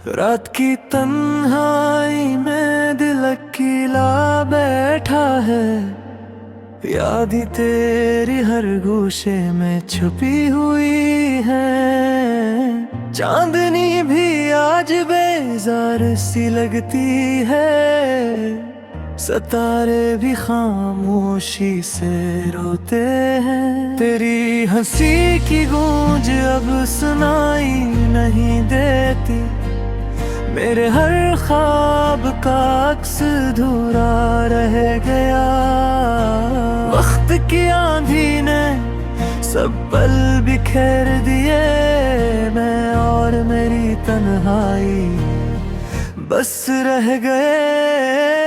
रात की तन्हाई में दिल अकेला बैठा है। याद ही तेरी हर गोशे में छुपी हुई है। चांदनी भी आज बेजार सी लगती है। सितारे भी खामोशी से रोते हैं। तेरी हंसी की गूंज अब सुनाई नहीं देती। मेरे हर ख्वाब का अक्स अधूरा रह गया। वक्त की आंधी ने सब पल बिखेर दिए। मैं और मेरी तन्हाई बस रह गए।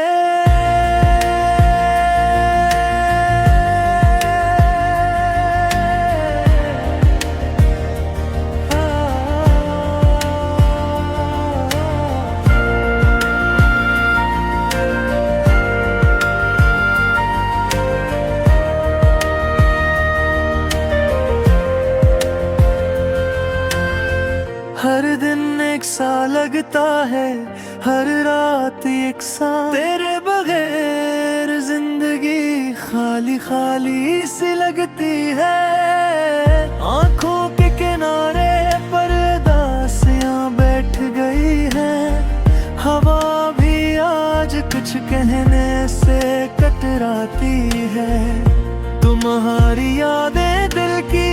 हर दिन एक सा लगता है, हर रात एक सा। तेरे बगैर जिंदगी खाली खाली सी लगती है। आंखों के किनारे पर्दासियां बैठ गई है। हवा भी आज कुछ कहने से कतराती है। तुम्हारी यादें दिल की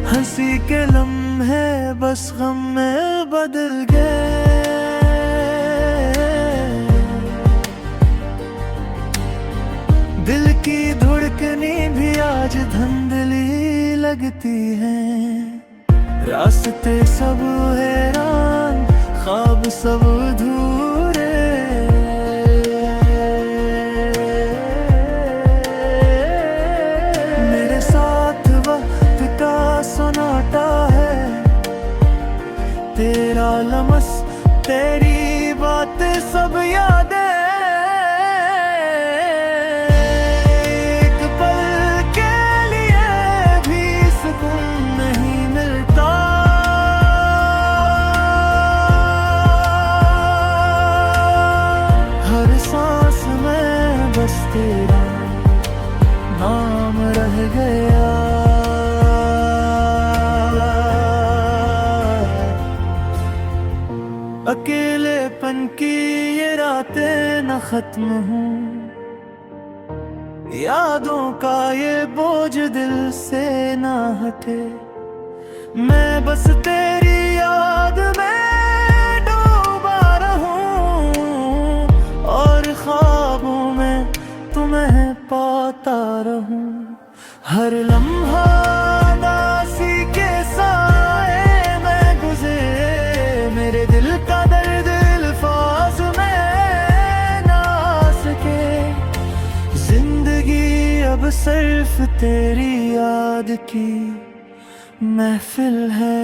हंसी के लम्हे बस गम में बदल गए। दिल की धड़कनी भी आज धुंधली लगती है। रास्ते सब हैरान, ख्वाब सब अधूरे। मेरे साथ वक्त का सन्नाटा है। तेरा लमस, तेरी बातें सब यादें। एक पल के लिए भी सुकून नहीं मिलता। हर सांस में बस तेरा नाम रह गया। अकेलेपन की ये रातें न खत्म हूँ। यादों का ये बोझ दिल से ना हटे। मैं बस तेरी याद में डूबा रहूं और ख्वाबों में तुम्हें पाता रहूं। हर लम्हा उदासी के साए में गुज़रे। मेरे दिल का दर्द अल्फाज में ना सके। जिंदगी अब सिर्फ तेरी याद की महफिल है।